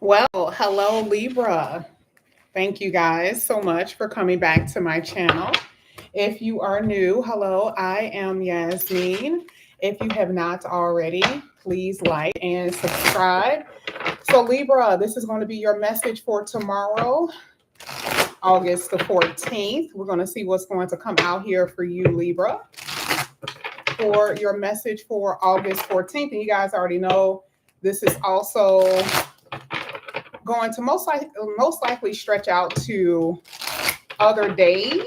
Well, hello, Libra. Thank you guys so much for coming back to my channel. If you are new, hello, I am Yasmin. If you have not already, please like and subscribe. So, Libra, this is going to be your message for tomorrow, August the 14th. We're going to see what's going to come out here for you, Libra, for your message for August 14th. And you guys already know this is also going to most likely stretch out to other days,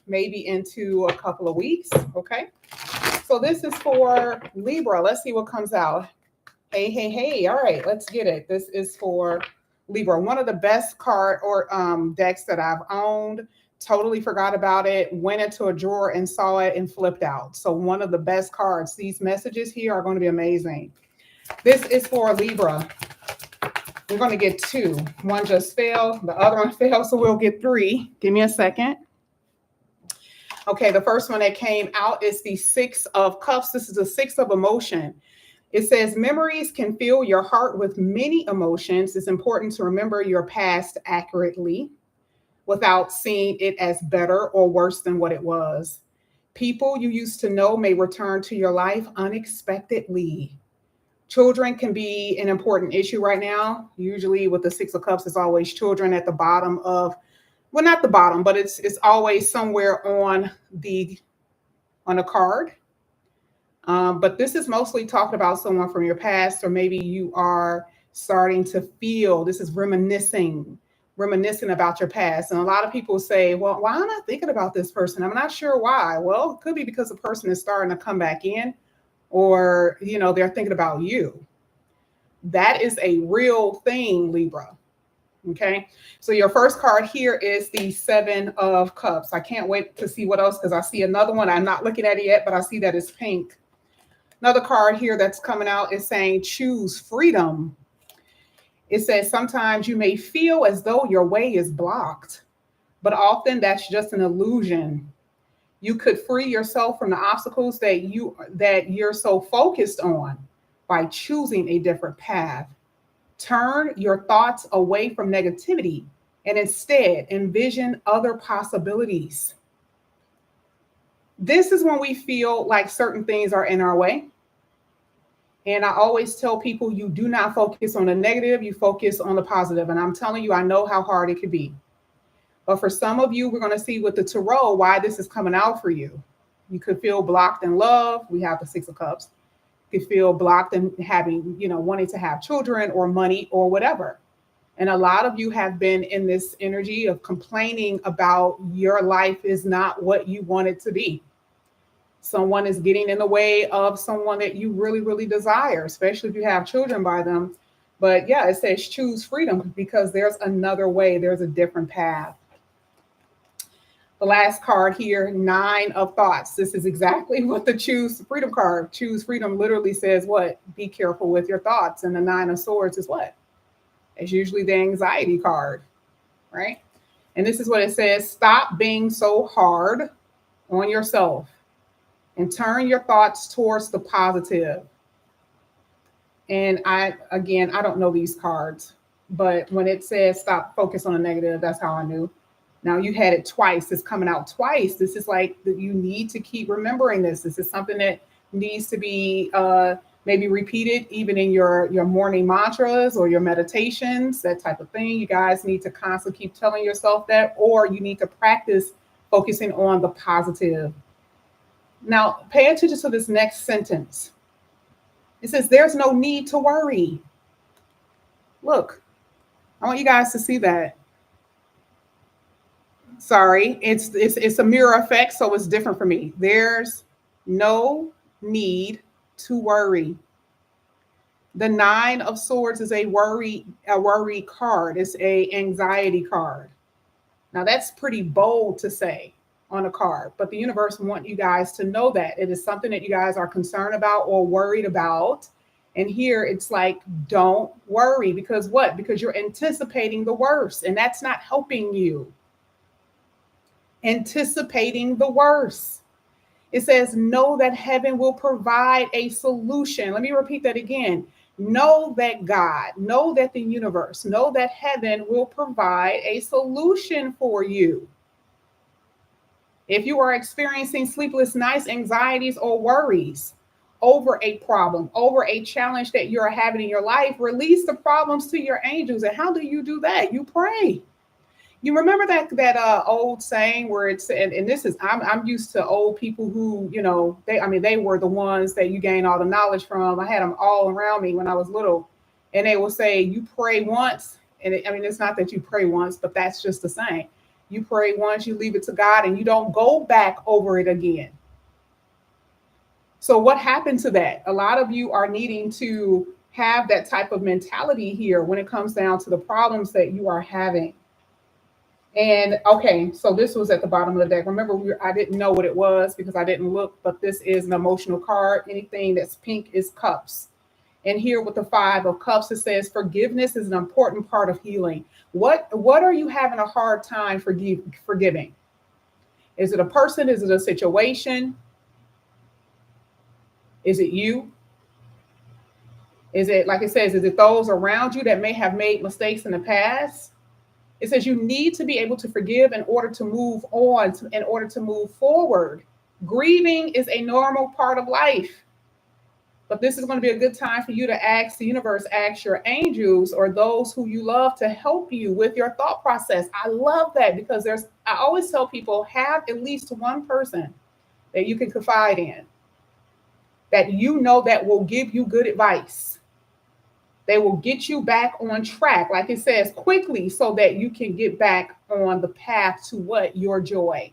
maybe into a couple of weeks. Okay. So this is for Libra. Let's see what comes out. Hey, hey, hey. All right, let's get it. This is for Libra. One of the best card or decks that I've owned. Totally forgot about it. Went into a drawer and saw it and flipped out. So one of the best cards. These messages here are going to be amazing. This is for Libra. We're going to get two. One just fell, the other one fell, so we'll get three. Give me a second. Okay, the first one that came out is the Six of Cups. This is the Six of Emotion. It says, memories can fill your heart with many emotions. It's important to remember your past accurately without seeing it as better or worse than what it was. People you used to know may return to your life unexpectedly. Children can be an important issue right now. Usually with the Six of Cups, it's always children at the bottom of, well, not the bottom, but it's always somewhere on a card. But this is mostly talking about someone from your past, or maybe you are starting to feel, this is reminiscing about your past. And a lot of people say, well, why am I thinking about this person? I'm not sure why. Well, it could be because the person is starting to come back in, or they're thinking about you. That is a real thing, Libra. Okay, so your first card here is the Seven of Cups. I can't wait to see what else, because I see another one. I'm not looking at it yet, but I see that it's pink. Another card here that's coming out is saying choose freedom. It says sometimes you may feel as though your way is blocked, but often that's just an illusion. You could free yourself from the obstacles that you're so focused on by choosing a different path. Turn your thoughts away from negativity and instead envision other possibilities. This is when we feel like certain things are in our way. And I always tell people, you do not focus on the negative, you focus on the positive. And I'm telling you, I know how hard it could be. But for some of you, we're going to see with the tarot why this is coming out for you. You could feel blocked in love. We have the Six of Cups. You could feel blocked in having, wanting to have children or money or whatever. And a lot of you have been in this energy of complaining about your life is not what you want it to be. Someone is getting in the way of someone that you really, really desire, especially if you have children by them. But yeah, it says choose freedom, because there's another way. There's a different path. The last card here, Nine of Thoughts. This is exactly what the choose freedom card. Choose freedom literally says what? Be careful with your thoughts. And the Nine of Swords is what? It's usually the anxiety card, right? And this is what it says. Stop being so hard on yourself and turn your thoughts towards the positive. And I don't know these cards, but when it says stop focus on the negative, that's how I knew. Now you had it twice. It's coming out twice. This is like you need to keep remembering this. This is something that needs to be maybe repeated even in your morning mantras or your meditations, that type of thing. You guys need to constantly keep telling yourself that, or you need to practice focusing on the positive. Now, pay attention to this next sentence. It says, there's no need to worry. Look, I want you guys to see that. Sorry, it's a mirror effect, so it's different for me. There's no need to worry. The Nine of Swords is a worry card. It's a anxiety card. Now that's pretty bold to say on a card, but the universe wants you guys to know that it is something that you guys are concerned about or worried about. And here it's like, don't worry, because what? Because you're anticipating the worst, and that's not helping you. Anticipating the worst. It says, know that heaven will provide a solution. Let me repeat that again. know that God, know that the universe, know that heaven will provide a solution for you. If you are experiencing sleepless nights, anxieties, or worries over a problem, over a challenge that you're having in your life, release the problems to your angels. And how do you do that? You pray. You remember that old saying where it's and this is I'm used to old people who, you know, they were the ones that you gain all the knowledge from. I had them all around me when I was little, and they will say you pray once, and it's not that you pray once, but that's just the saying. You pray once, you leave it to God, and you don't go back over it again. So what happened to that? A lot of you are needing to have that type of mentality here when it comes down to the problems that you are having. And okay, so this was at the bottom of the deck. Remember, I didn't know what it was because I didn't look, but this is an emotional card. Anything that's pink is cups. And here with the 5 of cups, it says forgiveness is an important part of healing. What are you having a hard time forgiving? Is it a person? Is it a situation? Is it you? Is it, like it says, is it those around you that may have made mistakes in the past? It says you need to be able to forgive in order to move on, in order to move forward. Grieving is a normal part of life. But this is going to be a good time for you to ask the universe, ask your angels or those who you love to help you with your thought process. I love that because I always tell people, have at least one person that you can confide in, that you know that will give you good advice. They will get you back on track, like it says, quickly so that you can get back on the path to what? Your joy.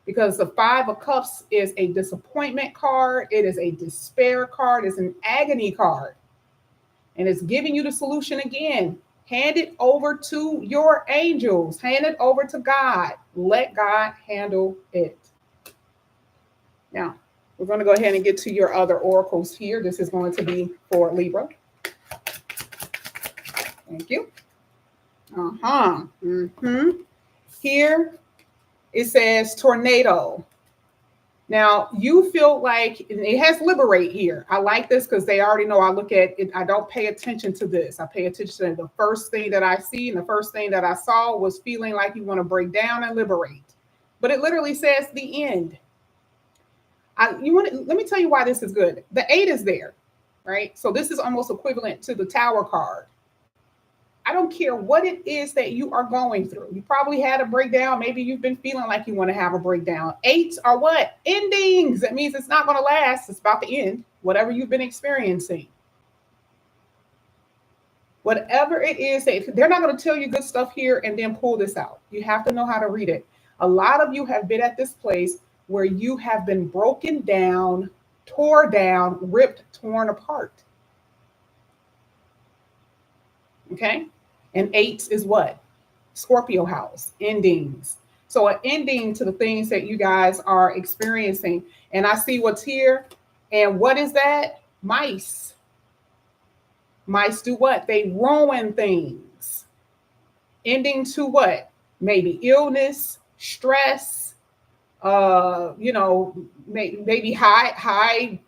Because the 5 of cups is a disappointment card. It is a despair card. It's an agony card. And it's giving you the solution again. Hand it over to your angels. Hand it over to God. Let God handle it. Now, we're going to go ahead and get to your other oracles here. This is going to be for Libra. Thank you. Here it says tornado. Now you feel like it has liberate here. I like this because they already know I look at it. I don't pay attention to this. I pay attention to the first thing that I see, and the first thing that I saw was feeling like you want to break down and liberate. But it literally says the end. Let me tell you why this is good. The 8 is there, right? So this is almost equivalent to the Tower card. I don't care what it is that you are going through. You probably had a breakdown. Maybe you've been feeling like you want to have a breakdown. 8s are what? Endings. That means it's not going to last. It's about to end, whatever you've been experiencing. Whatever it is, they're not going to tell you good stuff here and then pull this out. You have to know how to read it. A lot of you have been at this place where you have been broken down, tore down, ripped, torn apart. Okay? And 8 is what? Scorpio house, endings. So an ending to the things that you guys are experiencing. And I see what's here. And what is that? Mice. Mice do what? They ruin things. Ending to what? Maybe illness, stress, maybe high,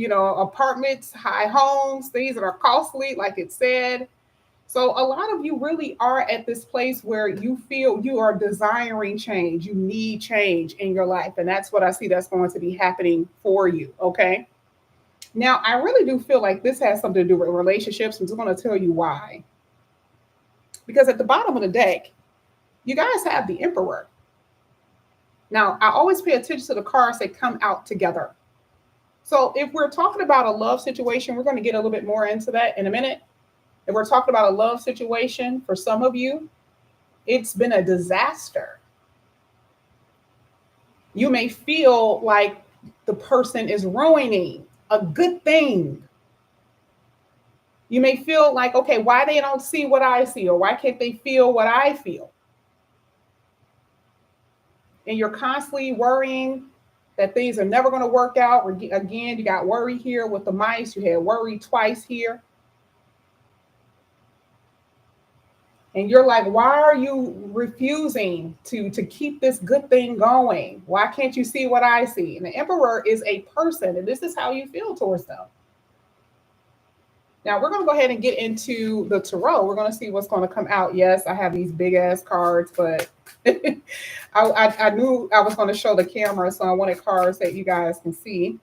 apartments, high homes, things that are costly, like it said. So a lot of you really are at this place where you feel you are desiring change. You need change in your life. And that's what I see that's going to be happening for you. Okay. Now, I really do feel like this has something to do with relationships. I'm just going to tell you why. Because at the bottom of the deck, you guys have the Emperor. Now, I always pay attention to the cards that come out together. So if we're talking about a love situation, we're going to get a little bit more into that in a minute. If we're talking about a love situation, for some of you, it's been a disaster. You may feel like the person is ruining a good thing. You may feel like, okay, why they don't see what I see, or why can't they feel what I feel? And you're constantly worrying that things are never going to work out. Again, you got worry here with the mice. You had worry twice here. And you're like, why are you refusing to keep this good thing going? Why can't you see what I see? And the Emperor is a person, and this is how you feel towards them. Now we're going to go ahead and get into the tarot. We're going to see what's going to come out. Yes, I have these big ass cards, but I knew I was going to show the camera, so I wanted cards that you guys can see.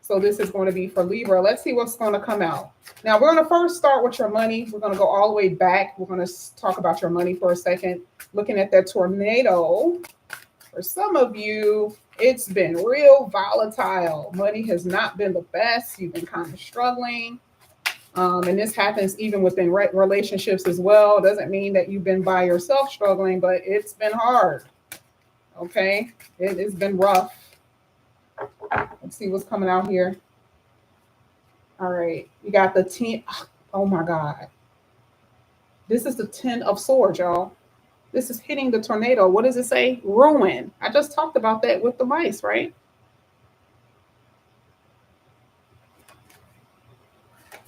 So this is going to be for Libra. Let's see what's going to come out. Now we're going to first start with your money. We're going to go all the way back. We're going to talk about your money for a second. Looking at that tornado, for some of you, it's been real volatile. Money has not been the best. You've been kind of struggling. And this happens even within relationships as well. Doesn't mean that you've been by yourself struggling, but it's been hard. Okay, it's been rough. Let's see what's coming out here. All right, you got the 10. Oh my God. This is the 10 of swords, y'all. This is hitting the tornado. What does it say? Ruin. I just talked about that with the mice, right?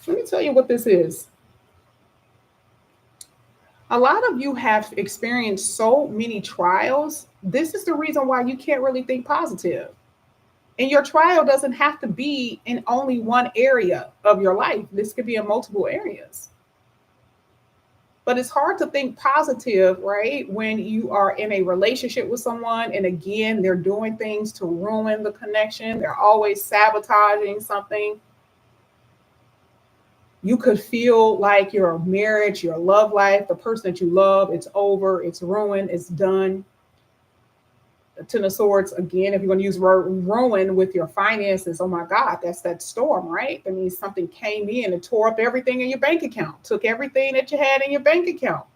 Let me tell you what this is. A lot of you have experienced so many trials. This is the reason why you can't really think positive. And your trial doesn't have to be in only one area of your life. This could be in multiple areas. But it's hard to think positive, right? When you are in a relationship with someone and again, they're doing things to ruin the connection. They're always sabotaging something. You could feel like your marriage, your love life, the person that you love, it's over, it's ruined, it's done. The 10 of Swords, again, if you're going to use ruin with your finances, oh my God, that's that storm, right? That means something came in and tore up everything in your bank account, took everything that you had in your bank account.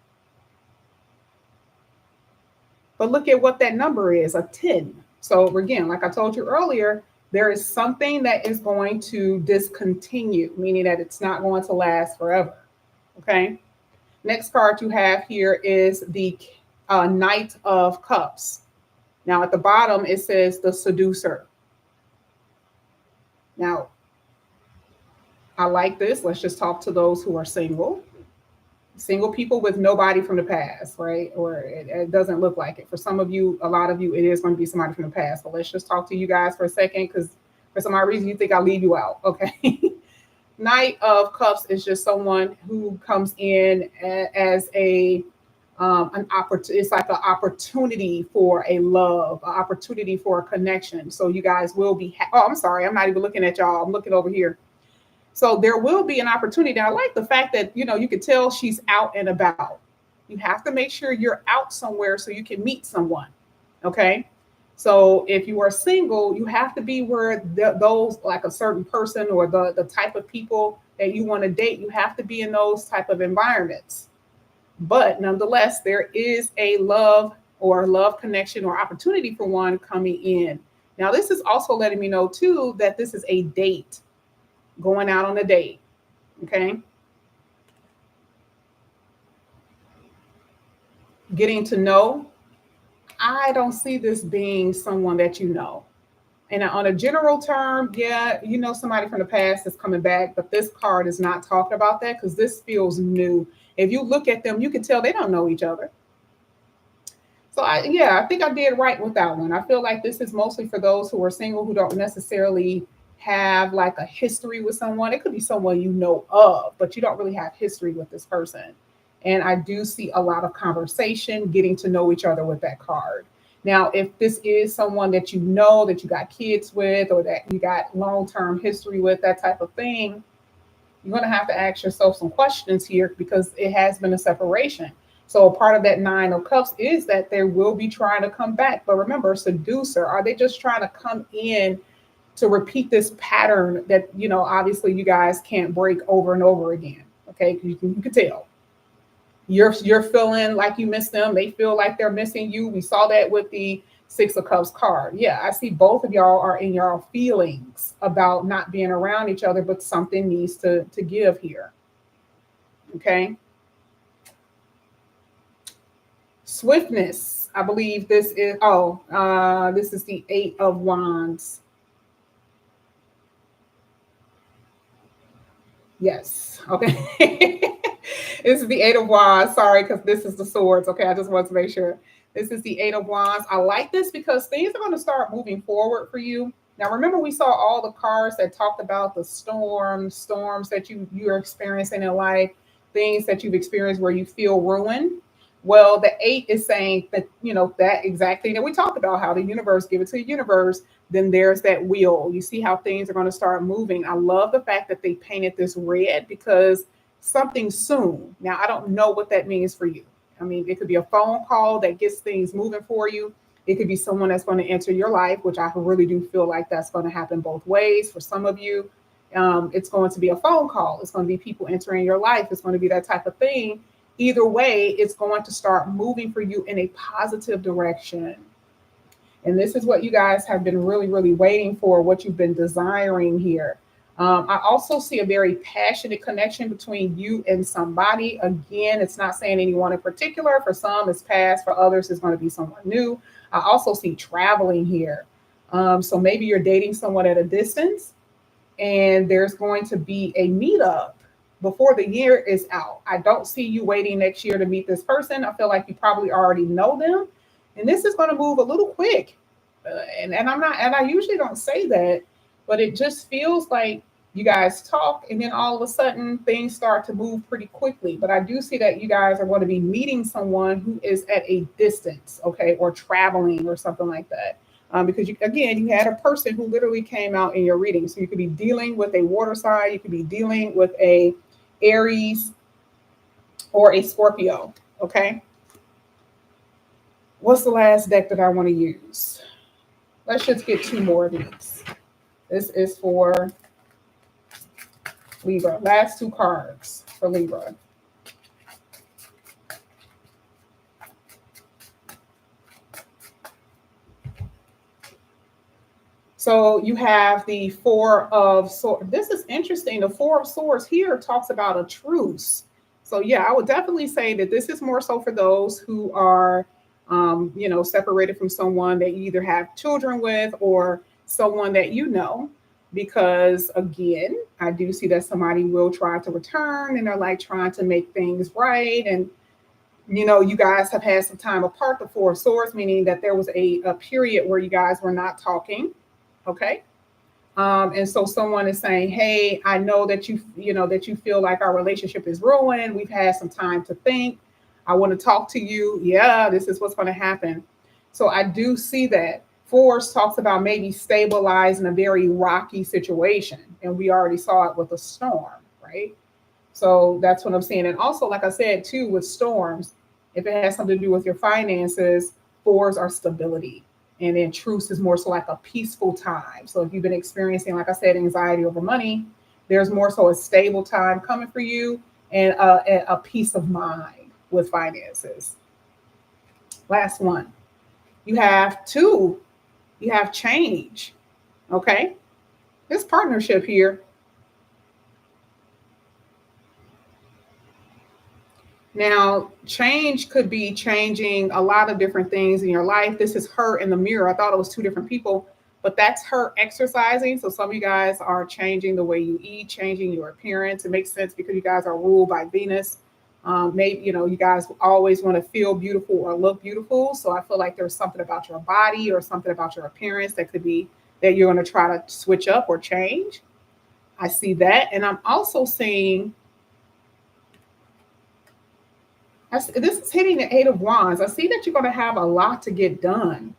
But look at what that number is, a 10. So again, like I told you earlier, there is something that is going to discontinue, meaning that it's not going to last forever. Okay. Next card you have here is the Knight of Cups. Now at the bottom, it says the seducer. Now, I like this. Let's just talk to those who are single. Single people with nobody from the past, right? Or it doesn't look like it. For some of you, a lot of you, it is going to be somebody from the past. But let's just talk to you guys for a second because for some odd reason you think I'll leave you out. Okay. Knight of Cups is just someone who comes in as an opportunity. It's like an opportunity for a love, an opportunity for a connection. So you guys will be. Oh, I'm sorry. I'm not even looking at y'all. I'm looking over here. So there will be an opportunity. Now, I like the fact that, you could tell she's out and about. You have to make sure you're out somewhere so you can meet someone. Okay. So if you are single, you have to be where those, like a certain person or the type of people that you want to date, you have to be in those type of environments. But nonetheless, there is a love connection or opportunity for one coming in. Now, this is also letting me know, too, that this is a date. Going out on a date, okay? Getting to know. I don't see this being someone that you know. And on a general term, yeah, somebody from the past is coming back, but this card is not talking about that because this feels new. If you look at them, you can tell they don't know each other. So I think I did right with that one. I feel like this is mostly for those who are single who don't necessarily have like a history with someone. It could be someone you know of, but you don't really have history with this person. And I do see a lot of conversation, getting to know each other with that card. Now, if this is someone that you know, that you got kids with, or that you got long-term history with, that type of thing, you're going to have to ask yourself some questions here because it has been a separation. So part of that 9 of Cups is that they will be trying to come back. But remember, seducer, are they just trying to come in to repeat this pattern that, obviously you guys can't break over and over again? Okay, you can tell. You're feeling like you miss them. They feel like they're missing you. We saw that with the 6 of Cups card. Yeah, I see both of y'all are in your feelings about not being around each other, but something needs to give here. Okay. Swiftness. I believe this is, this is the 8 of Wands. Yes. Okay. This is the 8 of Wands. Sorry, because this is the Swords. Okay, I just want to make sure. This is the 8 of Wands. I like this because things are going to start moving forward for you. Now, remember we saw all the cards that talked about the storms that you're experiencing in life, things that you've experienced where you feel ruined. Well, the eight is saying that, that exact thing that we talked about, how the universe give it to the universe. Then there's that wheel. You see how things are going to start moving. I love the fact that they painted this red because something soon. Now, I don't know what that means for you. I mean, it could be a phone call that gets things moving for you. It could be someone that's going to enter your life, which I really do feel like that's going to happen both ways. For some of you, it's going to be a phone call. It's going to be people entering your life. It's going to be that type of thing. Either way, it's going to start moving for you in a positive direction. And this is what you guys have been really, really waiting for, what you've been desiring here. I also see a very passionate connection between you and somebody. Again, it's not saying anyone in particular. For some, it's past. For others, it's going to be someone new. I also see traveling here. So maybe you're dating someone at a distance and there's going to be a meetup before the year is out. I don't see you waiting next year to meet this person. I feel like you probably already know them. And this is going to move a little quick. And I'm not, and I usually don't say that, but it just feels like you guys talk and then all of a sudden things start to move pretty quickly. But I do see that you guys are going to be meeting someone who is at a distance, okay, or traveling or something like that. Because you had a person who literally came out in your reading. So you could be dealing with a water sign, you could be dealing with a Aries or a Scorpio, okay? What's the last deck that I want to use? Let's just get two more of these. This is for Libra. Last two cards for Libra. So you have the Four of Swords. This is interesting. The Four of Swords here talks about a truce. So yeah, I would definitely say that this is more so for those who are, separated from someone that you either have children with or someone that you know. Because again, I do see that somebody will try to return and they're like trying to make things right. And you guys have had some time apart. The Four of Swords, meaning that there was a period where you guys were not talking. Okay. And so someone is saying, hey, I know that that you feel like our relationship is ruined. We've had some time to think. I want to talk to you. Yeah, this is what's going to happen. So I do see that. Force talks about maybe stabilizing a very rocky situation. And we already saw it with a storm, right? So that's what I'm saying. And also, like I said, too, with storms, if it has something to do with your finances, fours are stability. And then truce is more so like a peaceful time. So if you've been experiencing, like I said, anxiety over money, there's more so a stable time coming for you and a peace of mind with finances. Last one. You have two. You have change. Okay. This partnership here. Now, change could be changing a lot of different things in your life. This is her in the mirror. I thought it was two different people, but that's her exercising. So some of you guys are changing the way you eat, changing your appearance. It makes sense because you guys are ruled by Venus. Maybe, you guys always want to feel beautiful or look beautiful. So I feel like there's something about your body or something about your appearance that could be that you're going to try to switch up or change. I see that. And I'm also seeing this is hitting the Eight of Wands. I see that you're going to have a lot to get done.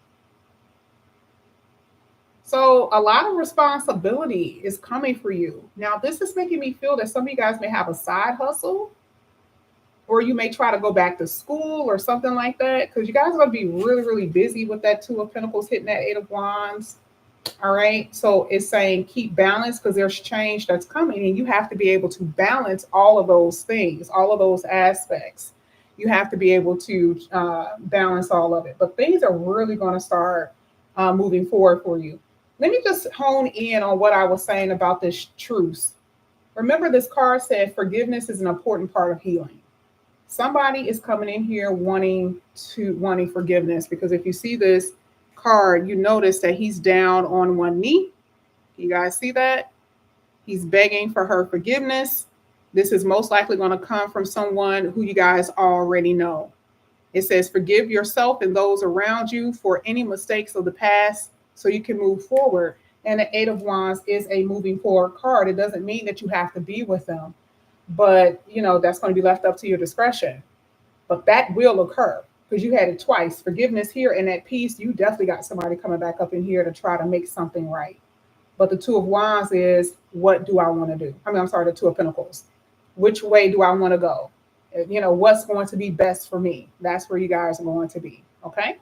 So a lot of responsibility is coming for you. Now, this is making me feel that some of you guys may have a side hustle, or you may try to go back to school or something like that, because you guys are going to be really, really busy with that Two of Pentacles hitting that Eight of Wands. All right. So it's saying keep balance because there's change that's coming and you have to be able to balance all of those things, all of those aspects. You have to be able to balance all of it. But things are really going to start moving forward for you. Let me just hone in on what I was saying about this truce. Remember, this card said forgiveness is an important part of healing. Somebody is coming in here wanting forgiveness, because if you see this card, you notice that he's down on one knee. You guys see that? He's begging for her forgiveness. This is most likely going to come from someone who you guys already know. It says, forgive yourself and those around you for any mistakes of the past so you can move forward. And the Eight of Wands is a moving forward card. It doesn't mean that you have to be with them, but that's going to be left up to your discretion. But that will occur because you had it twice. Forgiveness here and that peace, you definitely got somebody coming back up in here to try to make something right. But the Two of Wands is, what do I want to do? I'm sorry, the Two of Pentacles. Which way do I want to go? What's going to be best for me? That's where you guys are going to be. Okay.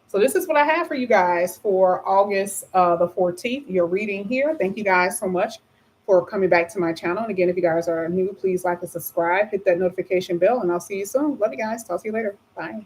So this is what I have for you guys for August the 14th. Your reading here. Thank you guys so much for coming back to my channel. And again, if you guys are new, please like and subscribe, hit that notification bell, and I'll see you soon. Love you guys. Talk to you later. Bye.